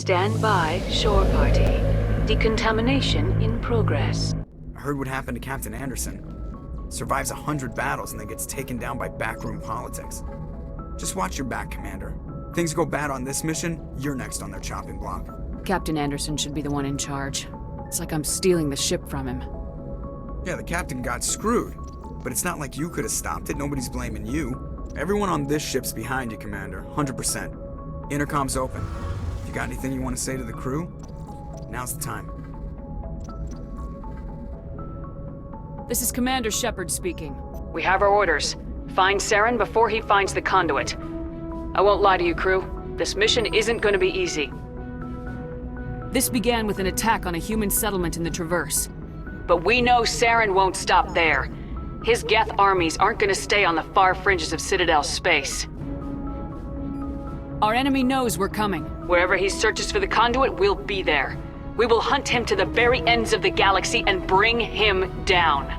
Stand by, shore party. Decontamination in progress. I heard what happened to Captain Anderson. Survives 100 battles and then gets taken down by backroom politics. Just watch your back, Commander. Things go bad on this mission, you're next on their chopping block. Captain Anderson should be the one in charge. It's like I'm stealing the ship from him. Yeah, the captain got screwed. But it's not like you could have stopped it. Nobody's blaming you. Everyone on this ship's behind you, Commander. 100%. Intercom's open. If you got anything you want to say to the crew, now's the time. This is Commander Shepard speaking. We have our orders. Find Saren before he finds the conduit. I won't lie to you, crew. This mission isn't going to be easy. This began with an attack on a human settlement in the Traverse. But we know Saren won't stop there. His Geth armies aren't going to stay on the far fringes of Citadel space. Our enemy knows we're coming. Wherever he searches for the conduit, we'll be there. We will hunt him to the very ends of the galaxy and bring him down.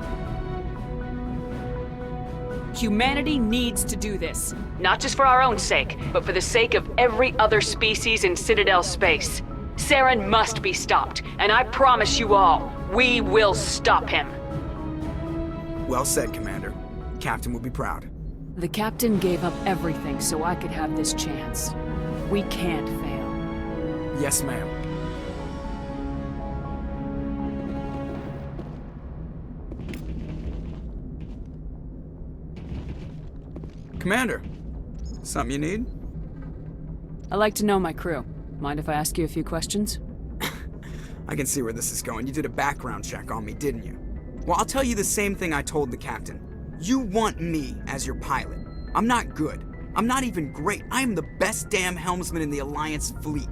Humanity needs to do this. Not just for our own sake, but for the sake of every other species in Citadel space. Saren must be stopped, and I promise you all, we will stop him. Well said, Commander. Captain will be proud. The captain gave up everything so I could have this chance. We can't fail. Yes, ma'am. Commander, something you need? I like to know my crew. Mind if I ask you a few questions? I can see where this is going. You did a background check on me, didn't you? Well, I'll tell you the same thing I told the captain. You want me as your pilot. I'm not good. I'm not even great. I am the best damn helmsman in the Alliance fleet.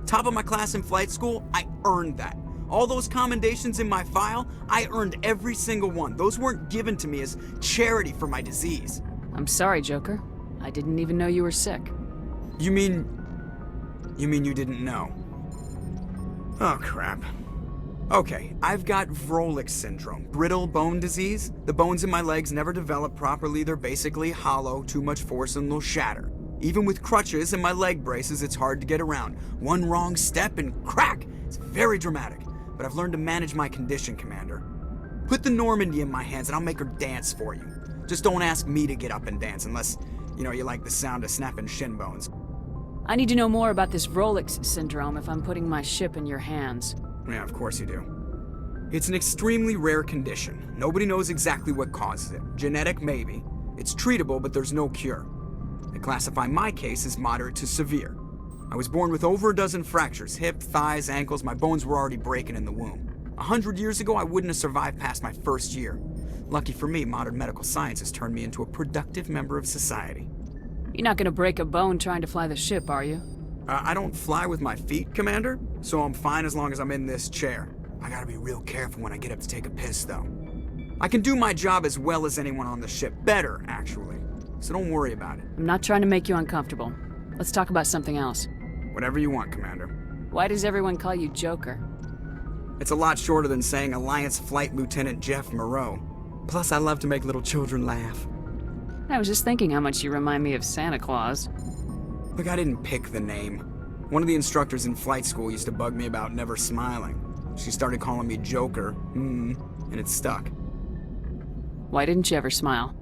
Top of my class in flight school, I earned that. All those commendations in my file, I earned every single one. Those weren't given to me as charity for my disease. I'm sorry, Joker. I didn't even know you were sick. You mean you didn't know? Oh, crap. Okay, I've got Vrolik syndrome, brittle bone disease. The bones in my legs never develop properly. They're basically hollow, too much force and they'll shatter. Even with crutches and my leg braces, it's hard to get around. One wrong step and crack! It's very dramatic. But I've learned to manage my condition, Commander. Put the Normandy in my hands and I'll make her dance for you. Just don't ask me to get up and dance unless, you like the sound of snapping shin bones. I need to know more about this Vrolik syndrome if I'm putting my ship in your hands. Yeah, of course you do. It's an extremely rare condition. Nobody knows exactly what causes it. Genetic, maybe. It's treatable, but there's no cure. They classify my case as moderate to severe. I was born with over a dozen fractures, hip, thighs, ankles. My bones were already breaking in the womb. 100 years ago, I wouldn't have survived past my first year. Lucky for me, modern medical science has turned me into a productive member of society. You're not gonna break a bone trying to fly the ship, are you? I don't fly with my feet, Commander, so I'm fine as long as I'm in this chair. I gotta be real careful when I get up to take a piss, though. I can do my job as well as anyone on the ship. Better, actually. So don't worry about it. I'm not trying to make you uncomfortable. Let's talk about something else. Whatever you want, Commander. Why does everyone call you Joker? It's a lot shorter than saying Alliance Flight Lieutenant Jeff Moreau. Plus, I love to make little children laugh. I was just thinking how much you remind me of Santa Claus. Look, I didn't pick the name. One of the instructors in flight school used to bug me about never smiling. She started calling me Joker, and it stuck. Why didn't you ever smile?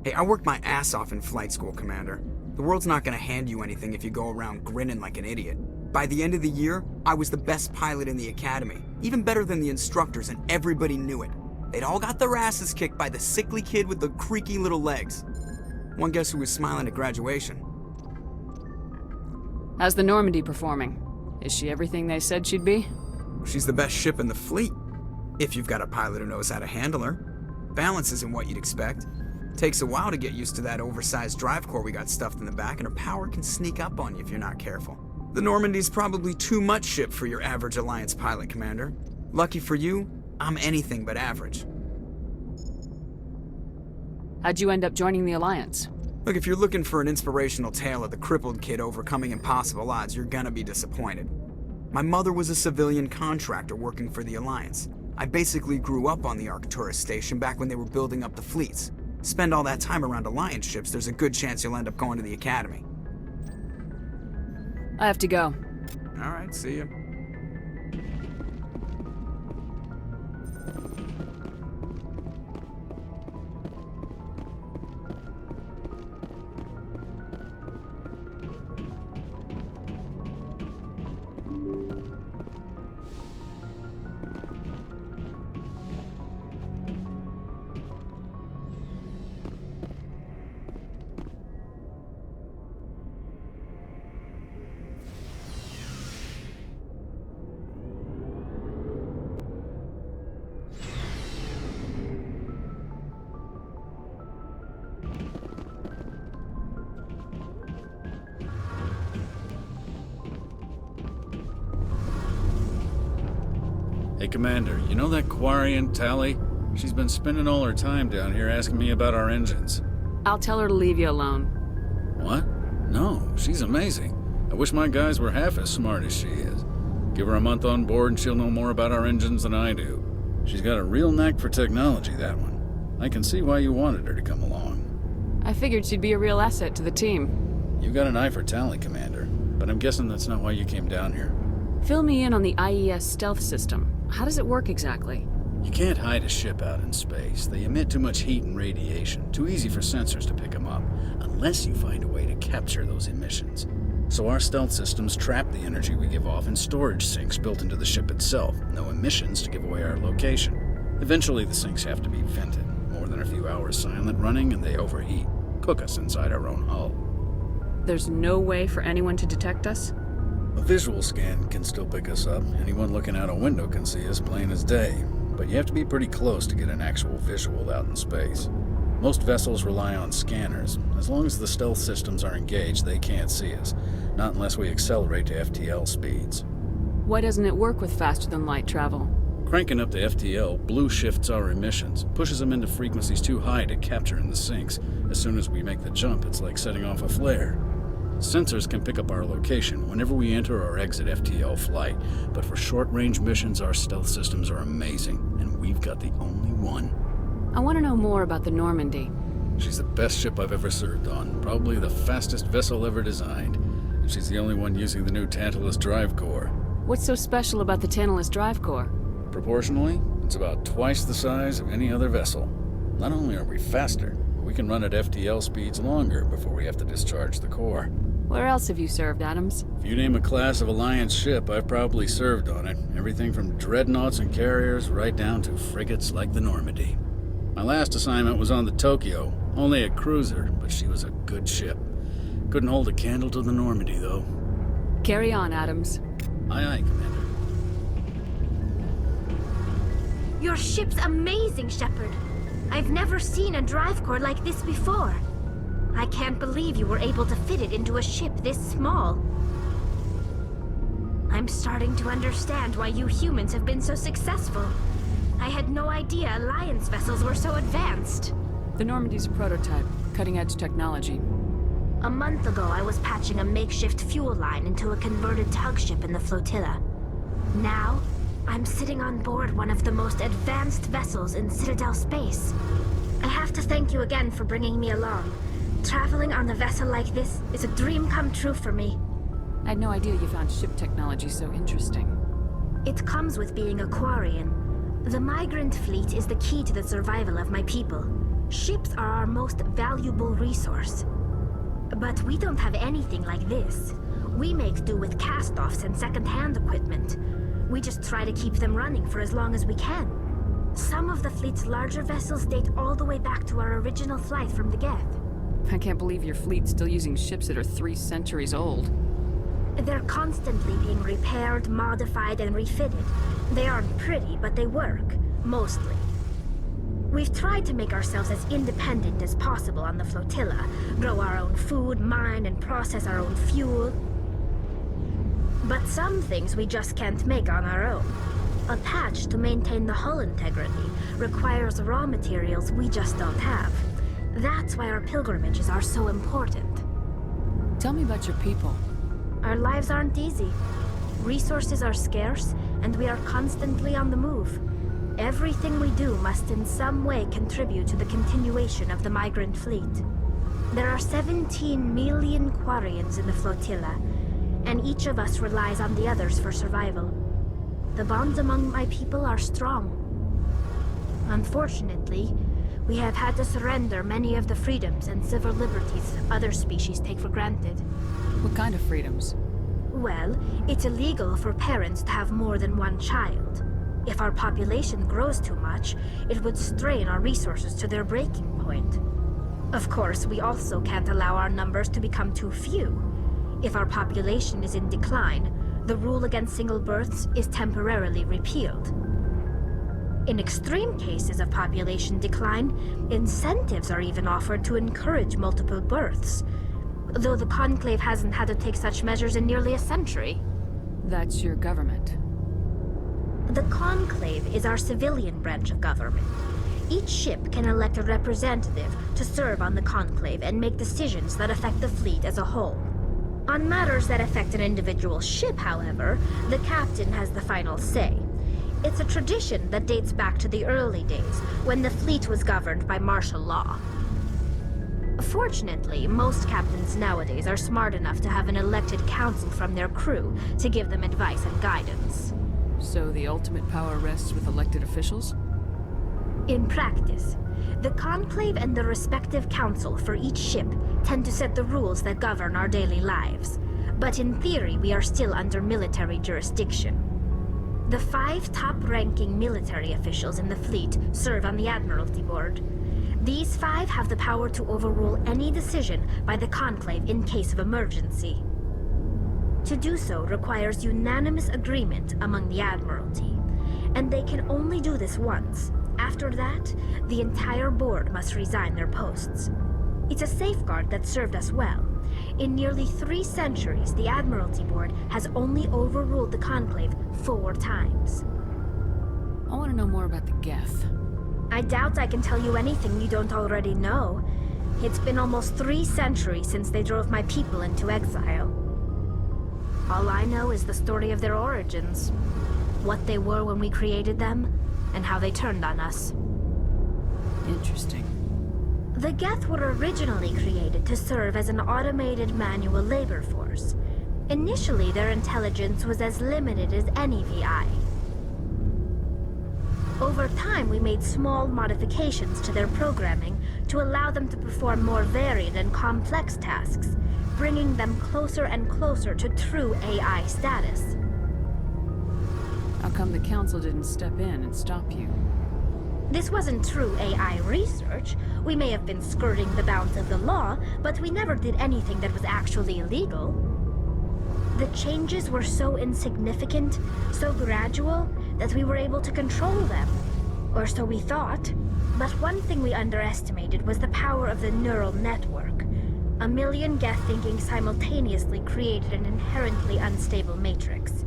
Hey, I worked my ass off in flight school, Commander. The world's not gonna hand you anything if you go around grinning like an idiot. By the end of the year, I was the best pilot in the academy, even better than the instructors, and everybody knew it. They'd all got their asses kicked by the sickly kid with the creaky little legs. One guess who was smiling at graduation? How's the Normandy performing? Is she everything they said she'd be? She's the best ship in the fleet, if you've got a pilot who knows how to handle her. Balance isn't what you'd expect. Takes a while to get used to that oversized drive core we got stuffed in the back, and her power can sneak up on you if you're not careful. The Normandy's probably too much ship for your average Alliance pilot, Commander. Lucky for you, I'm anything but average. How'd you end up joining the Alliance? Look, if you're looking for an inspirational tale of the crippled kid overcoming impossible odds, you're gonna be disappointed. My mother was a civilian contractor working for the Alliance. I basically grew up on the Arcturus station back when they were building up the fleets. Spend all that time around Alliance ships, there's a good chance you'll end up going to the Academy. I have to go. All right, see ya. Hey, Commander, you know that Quarian, Tally? She's been spending all her time down here asking me about our engines. I'll tell her to leave you alone. What? No, she's amazing. I wish my guys were half as smart as she is. Give her a month on board and she'll know more about our engines than I do. She's got a real knack for technology, that one. I can see why you wanted her to come along. I figured she'd be a real asset to the team. You got an eye for Tally, Commander, but I'm guessing that's not why you came down here. Fill me in on the IES stealth system. How does it work exactly? You can't hide a ship out in space. They emit too much heat and radiation. Too easy for sensors to pick them up, unless you find a way to capture those emissions. So our stealth systems trap the energy we give off in storage sinks built into the ship itself. No emissions to give away our location. Eventually the sinks have to be vented. More than a few hours silent running and they overheat. Cook us inside our own hull. There's no way for anyone to detect us? A visual scan can still pick us up. Anyone looking out a window can see us plain as day. But you have to be pretty close to get an actual visual out in space. Most vessels rely on scanners. As long as the stealth systems are engaged, they can't see us. Not unless we accelerate to FTL speeds. Why doesn't it work with faster-than-light travel? Cranking up to FTL blue shifts our emissions, pushes them into frequencies too high to capture in the sinks. As soon as we make the jump, it's like setting off a flare. Sensors can pick up our location whenever we enter or exit FTL flight, but for short-range missions, our stealth systems are amazing, and we've got the only one. I want to know more about the Normandy. She's the best ship I've ever served on, probably the fastest vessel ever designed, and she's the only one using the new Tantalus drive core. What's so special about the Tantalus drive core? Proportionally, it's about twice the size of any other vessel. Not only are we faster, but we can run at FTL speeds longer before we have to discharge the core. Where else have you served, Adams? If you name a class of Alliance ship, I've probably served on it. Everything from dreadnoughts and carriers right down to frigates like the Normandy. My last assignment was on the Tokyo, only a cruiser, but she was a good ship. Couldn't hold a candle to the Normandy, though. Carry on, Adams. Aye, aye, Commander. Your ship's amazing, Shepard. I've never seen a drive core like this before. I can't believe you were able to fit it into a ship this small. I'm starting to understand why you humans have been so successful. I had no idea Alliance vessels were so advanced. The Normandy's a prototype, cutting-edge technology. A month ago, I was patching a makeshift fuel line into a converted tug ship in the flotilla. Now, I'm sitting on board one of the most advanced vessels in Citadel space. I have to thank you again for bringing me along. Traveling on a vessel like this is a dream come true for me. I had no idea you found ship technology so interesting. It comes with being a Quarian. The migrant fleet is the key to the survival of my people. Ships are our most valuable resource. But we don't have anything like this. We make do with cast-offs and second-hand equipment. We just try to keep them running for as long as we can. Some of the fleet's larger vessels date all the way back to our original flight from the Geth. I can't believe your fleet's still using ships that are 3 centuries old. They're constantly being repaired, modified, and refitted. They aren't pretty, but they work. Mostly. We've tried to make ourselves as independent as possible on the flotilla. Grow our own food, mine, and process our own fuel. But some things we just can't make on our own. A patch to maintain the hull integrity requires raw materials we just don't have. That's why our pilgrimages are so important. Tell me about your people. Our lives aren't easy. Resources are scarce, and we are constantly on the move. Everything we do must in some way contribute to the continuation of the migrant fleet. There are 17 million Quarians in the flotilla, and each of us relies on the others for survival. The bonds among my people are strong. Unfortunately, we have had to surrender many of the freedoms and civil liberties other species take for granted. What kind of freedoms? Well, it's illegal for parents to have more than one child. If our population grows too much, it would strain our resources to their breaking point. Of course, we also can't allow our numbers to become too few. If our population is in decline, the rule against single births is temporarily repealed. In extreme cases of population decline, incentives are even offered to encourage multiple births, though the Conclave hasn't had to take such measures in nearly a century. That's your government. The Conclave is our civilian branch of government. Each ship can elect a representative to serve on the Conclave and make decisions that affect the fleet as a whole. On matters that affect an individual ship, however, the captain has the final say. It's a tradition that dates back to the early days, when the fleet was governed by martial law. Fortunately, most captains nowadays are smart enough to have an elected council from their crew to give them advice and guidance. So the ultimate power rests with elected officials? In practice, the Conclave and the respective council for each ship tend to set the rules that govern our daily lives. But in theory, we are still under military jurisdiction. The 5 top-ranking military officials in the fleet serve on the Admiralty Board. These 5 have the power to overrule any decision by the Conclave in case of emergency. To do so requires unanimous agreement among the Admiralty, and they can only do this once. After that, the entire board must resign their posts. It's a safeguard that served us well. In nearly 3 centuries, the Admiralty Board has only overruled the Conclave 4 times. I want to know more about the Geth. I doubt I can tell you anything you don't already know. It's been almost 3 centuries since they drove my people into exile. All I know is the story of their origins. What they were when we created them, and how they turned on us. Interesting. The Geth were originally created to serve as an automated manual labor force. Initially, their intelligence was as limited as any VI. Over time, we made small modifications to their programming to allow them to perform more varied and complex tasks, bringing them closer and closer to true AI status. How come the Council didn't step in and stop you? This wasn't true AI research. We may have been skirting the bounds of the law, but we never did anything that was actually illegal. The changes were so insignificant, so gradual, that we were able to control them. Or so we thought. But one thing we underestimated was the power of the neural network. A million Geth thinking simultaneously created an inherently unstable matrix.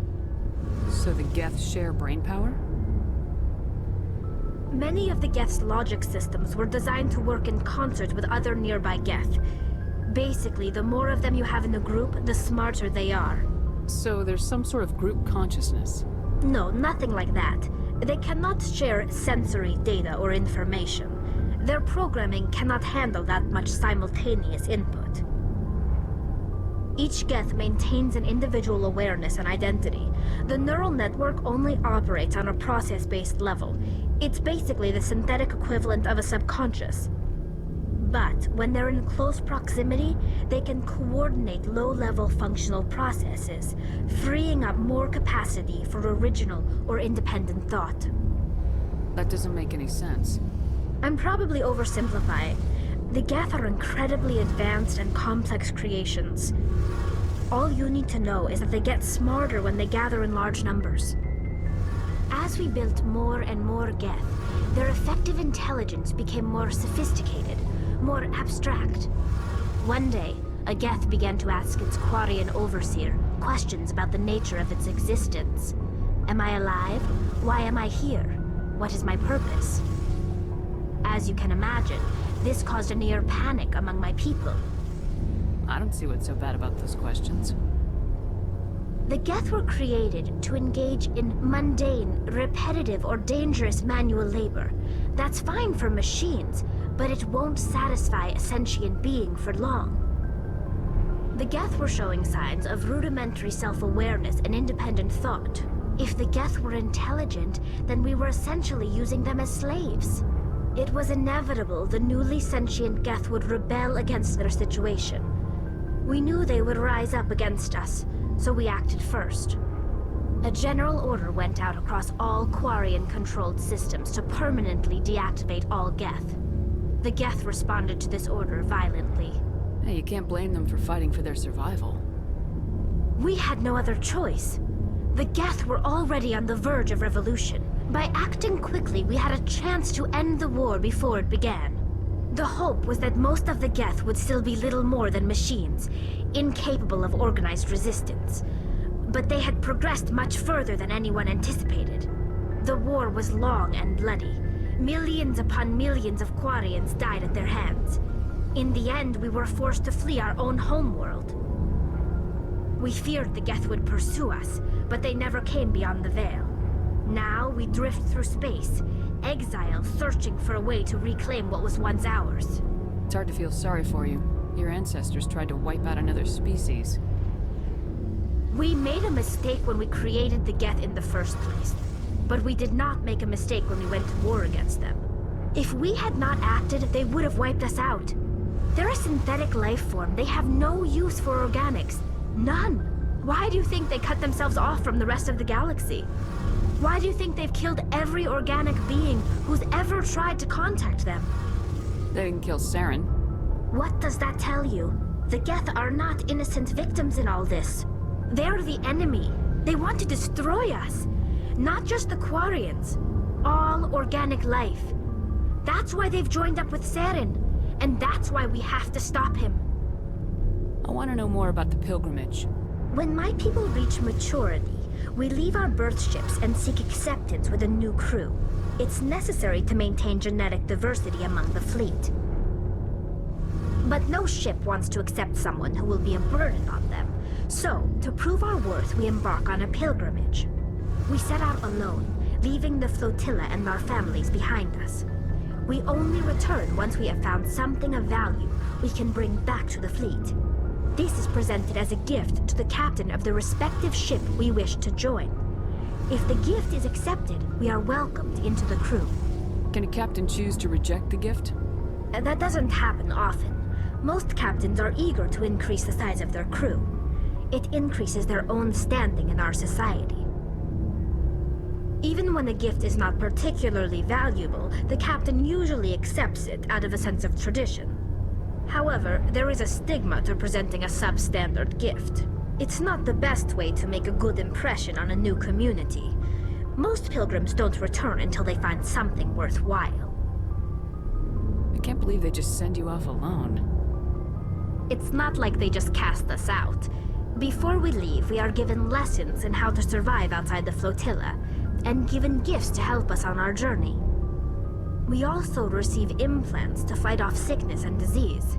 So the Geth share brain power? Many of the Geth's logic systems were designed to work in concert with other nearby Geth. Basically, the more of them you have in a group, the smarter they are. So there's some sort of group consciousness? No, nothing like that. They cannot share sensory data or information. Their programming cannot handle that much simultaneous input. Each Geth maintains an individual awareness and identity. The neural network only operates on a process-based level. It's basically the synthetic equivalent of a subconscious. But when they're in close proximity, they can coordinate low-level functional processes, freeing up more capacity for original or independent thought. That doesn't make any sense. I'm probably oversimplifying. The Geth are incredibly advanced and complex creations. All you need to know is that they get smarter when they gather in large numbers. As we built more and more Geth, their effective intelligence became more sophisticated, more abstract. One day, a Geth began to ask its Quarian overseer questions about the nature of its existence. Am I alive? Why am I here? What is my purpose? As you can imagine, this caused a near panic among my people. I don't see what's so bad about those questions. The Geth were created to engage in mundane, repetitive, or dangerous manual labor. That's fine for machines, but it won't satisfy a sentient being for long. The Geth were showing signs of rudimentary self-awareness and independent thought. If the Geth were intelligent, then we were essentially using them as slaves. It was inevitable the newly sentient Geth would rebel against their situation. We knew they would rise up against us, so we acted first. A general order went out across all Quarian-controlled systems to permanently deactivate all Geth. The Geth responded to this order violently. Hey, you can't blame them for fighting for their survival. We had no other choice. The Geth were already on the verge of revolution. By acting quickly, we had a chance to end the war before it began. The hope was that most of the Geth would still be little more than machines, incapable of organized resistance. But they had progressed much further than anyone anticipated. The war was long and bloody. Millions upon millions of Quarians died at their hands. In the end, we were forced to flee our own homeworld. We feared the Geth would pursue us, but they never came beyond the Veil. Now we drift through space, exile searching for a way to reclaim what was once ours. It's hard to feel sorry for you. Your ancestors tried to wipe out another species. We made a mistake when we created the Geth in the first place. But we did not make a mistake when we went to war against them. If we had not acted, they would have wiped us out. They're a synthetic life form. They have no use for organics. None. Why do you think they cut themselves off from the rest of the galaxy? Why do you think they've killed every organic being who's ever tried to contact them? They didn't kill Saren. What does that tell you? The Geth are not innocent victims in all this. They're the enemy. They want to destroy us. Not just the Quarians. All organic life. That's why they've joined up with Saren. And that's why we have to stop him. I want to know more about the pilgrimage. When my people reach maturity, we leave our birth ships and seek acceptance with a new crew. It's necessary to maintain genetic diversity among the fleet. But no ship wants to accept someone who will be a burden on them. So, to prove our worth, we embark on a pilgrimage. We set out alone, leaving the flotilla and our families behind us. We only return once we have found something of value we can bring back to the fleet. This is presented as a gift to the captain of the respective ship we wish to join. If the gift is accepted, we are welcomed into the crew. Can a captain choose to reject the gift? That doesn't happen often. Most captains are eager to increase the size of their crew. It increases their own standing in our society. Even when a gift is not particularly valuable, the captain usually accepts it out of a sense of tradition. However, there is a stigma to presenting a substandard gift. It's not the best way to make a good impression on a new community. Most pilgrims don't return until they find something worthwhile. I can't believe they just send you off alone. It's not like they just cast us out. Before we leave, we are given lessons in how to survive outside the flotilla, and given gifts to help us on our journey. We also receive implants to fight off sickness and disease.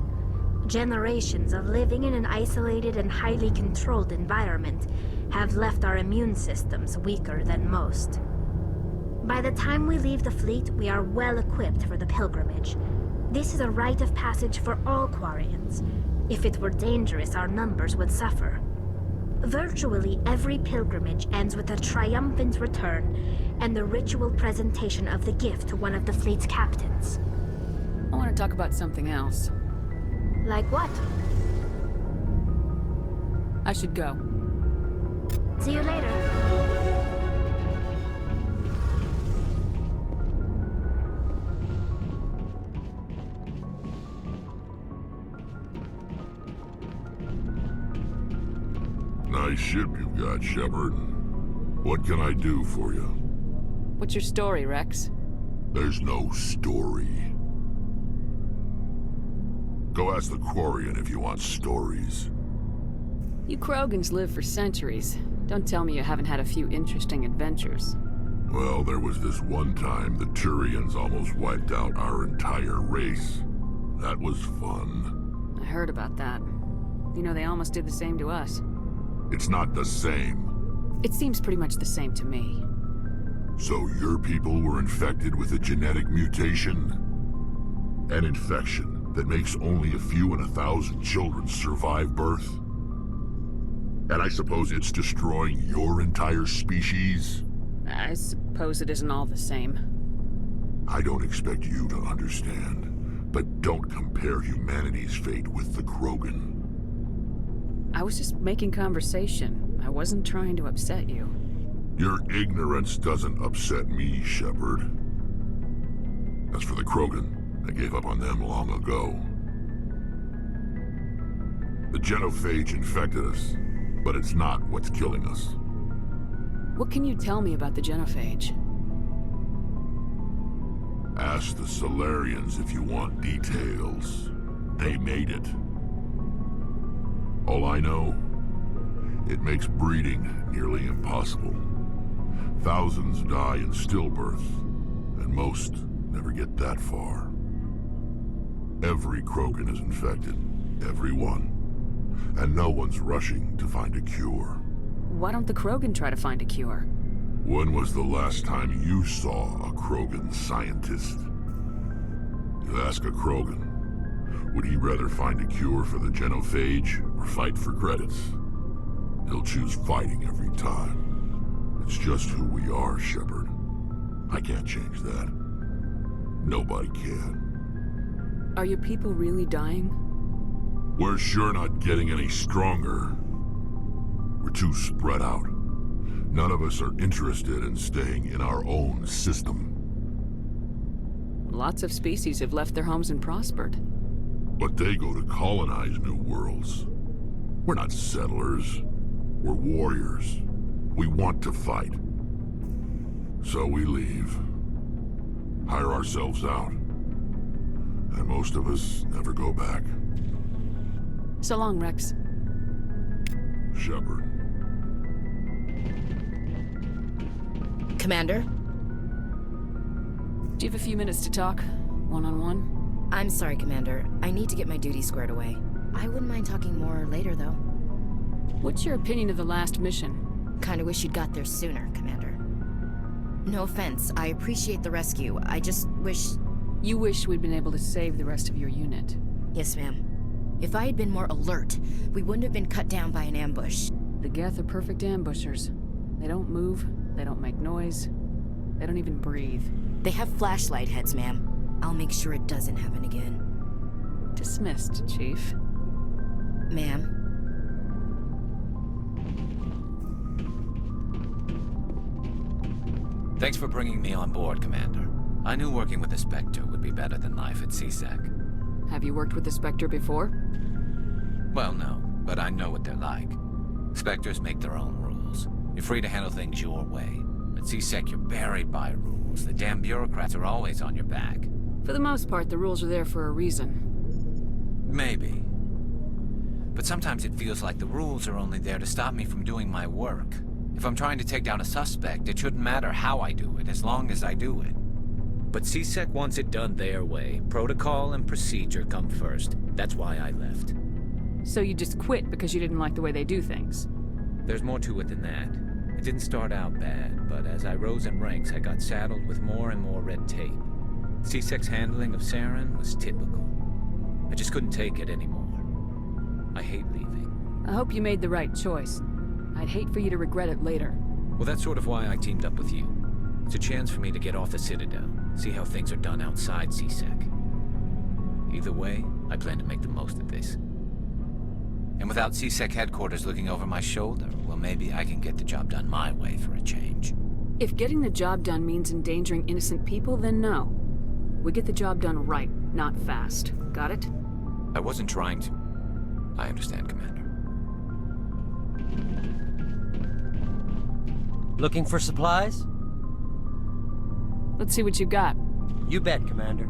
Generations of living in an isolated and highly controlled environment have left our immune systems weaker than most. By the time we leave the fleet, we are well equipped for the pilgrimage. This is a rite of passage for all Quarians. If it were dangerous, our numbers would suffer. Virtually every pilgrimage ends with a triumphant return and the ritual presentation of the gift to one of the fleet's captains. I want to talk about something else. Like what? I should go. See you later. Nice ship you've got, Shepard. What can I do for you? What's your story, Rex? There's no story. Go ask the Quarian if you want stories. You Krogans live for centuries. Don't tell me you haven't had a few interesting adventures. Well, there was this one time the Turians almost wiped out our entire race. That was fun. I heard about that. You know, they almost did the same to us. It's not the same. It seems pretty much the same to me. So your people were infected with a genetic mutation? An infection that makes only a few in 1,000 children survive birth? And I suppose it's destroying your entire species? I suppose it isn't all the same. I don't expect you to understand, but don't compare humanity's fate with the Krogan. I was just making conversation. I wasn't trying to upset you. Your ignorance doesn't upset me, Shepard. As for the Krogan, I gave up on them long ago. The genophage infected us, but it's not what's killing us. What can you tell me about the genophage? Ask the Solarians if you want details. They made it. All I know, it makes breeding nearly impossible. Thousands die in stillbirth, and most never get that far. Every Krogan is infected, every one. And no one's rushing to find a cure. Why don't the Krogan try to find a cure? When was the last time you saw a Krogan scientist? You ask a Krogan, would he rather find a cure for the genophage or fight for credits? He'll choose fighting every time. It's just who we are, Shepard. I can't change that. Nobody can. Are your people really dying? We're sure not getting any stronger. We're too spread out. None of us are interested in staying in our own system. Lots of species have left their homes and prospered. But they go to colonize new worlds. We're not settlers. We're warriors. We want to fight. So we leave. Hire ourselves out. And most of us never go back. So long, Rex. Shepard. Commander? Do you have a few minutes to talk? One-on-one? I'm sorry, Commander. I need to get my duties squared away. I wouldn't mind talking more later, though. What's your opinion of the last mission? Kinda wish you'd got there sooner, Commander. No offense, I appreciate the rescue. I just wish... You wish we'd been able to save the rest of your unit. Yes, ma'am. If I had been more alert, we wouldn't have been cut down by an ambush. The Geth are perfect ambushers. They don't move, they don't make noise, they don't even breathe. They have flashlight heads, ma'am. I'll make sure it doesn't happen again. Dismissed, Chief. Ma'am? Thanks for bringing me on board, Commander. I knew working with the Spectre would be better than life at CSEC. Have you worked with the Spectre before? Well, no, but I know what they're like. Spectres make their own rules. You're free to handle things your way. At CSEC, you're buried by rules. The damn bureaucrats are always on your back. For the most part, the rules are there for a reason. Maybe. But sometimes it feels like the rules are only there to stop me from doing my work. If I'm trying to take down a suspect, it shouldn't matter how I do it, as long as I do it. But CSEC wants it done their way. Protocol and procedure come first. That's why I left. So you just quit because you didn't like the way they do things? There's more to it than that. It didn't start out bad, but as I rose in ranks, I got saddled with more and more red tape. CSEC's handling of Saren was typical. I just couldn't take it anymore. I hate leaving. I hope you made the right choice. I'd hate for you to regret it later. Well, that's sort of why I teamed up with you. It's a chance for me to get off the Citadel, see how things are done outside CSEC. Either way, I plan to make the most of this. And without CSEC headquarters looking over my shoulder, well, maybe I can get the job done my way for a change. If getting the job done means endangering innocent people, then no. We get the job done right, not fast. Got it? I wasn't trying to... I understand, Commander. Looking for supplies? Let's see what you got. You bet, Commander.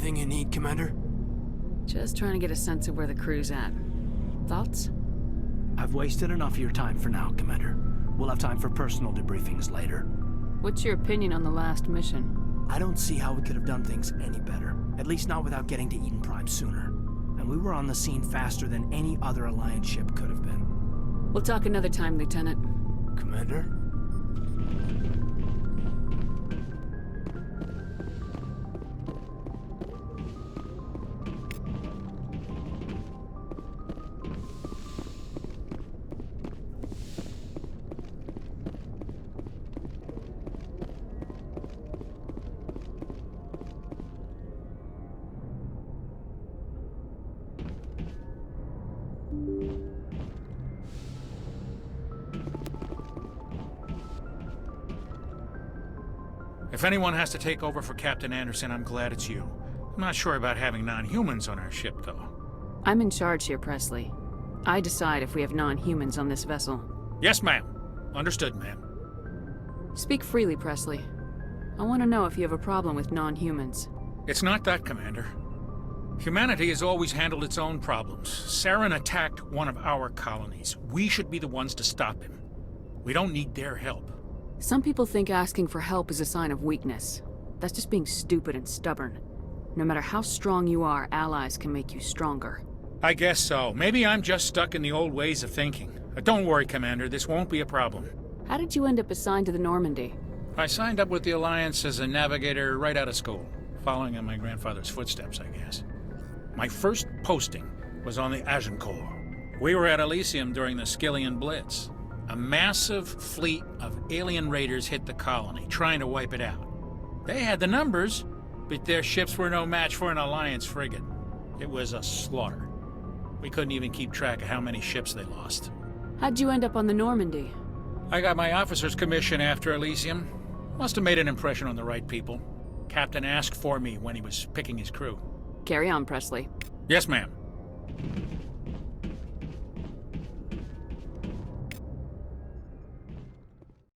Anything you need, Commander? Just trying to get a sense of where the crew's at. Thoughts? I've wasted enough of your time for now, Commander. We'll have time for personal debriefings later. What's your opinion on the last mission? I don't see how we could have done things any better. At least not without getting to Eden Prime sooner. And we were on the scene faster than any other Alliance ship could have been. We'll talk another time, Lieutenant. Commander? If anyone has to take over for Captain Anderson, I'm glad it's you. I'm not sure about having non-humans on our ship, though. I'm in charge here, Presley. I decide if we have non-humans on this vessel. Yes, ma'am. Understood, ma'am. Speak freely, Presley. I want to know if you have a problem with non-humans. It's not that, Commander. Humanity has always handled its own problems. Saren attacked one of our colonies. We should be the ones to stop him. We don't need their help. Some people think asking for help is a sign of weakness. That's just being stupid and stubborn. No matter how strong you are, allies can make you stronger. I guess so. Maybe I'm just stuck in the old ways of thinking. Don't worry, Commander. This won't be a problem. How did you end up assigned to the Normandy? I signed up with the Alliance as a navigator right out of school, following in my grandfather's footsteps, I guess. My first posting was on the Agincourt. We were at Elysium during the Skillian Blitz. A massive fleet of alien raiders hit the colony, trying to wipe it out. They had the numbers, but their ships were no match for an Alliance frigate. It was a slaughter. We couldn't even keep track of how many ships they lost. How'd you end up on the Normandy? I got my officer's commission after Elysium. Must have made an impression on the right people. Captain asked for me when he was picking his crew. Carry on, Presley. Yes, ma'am.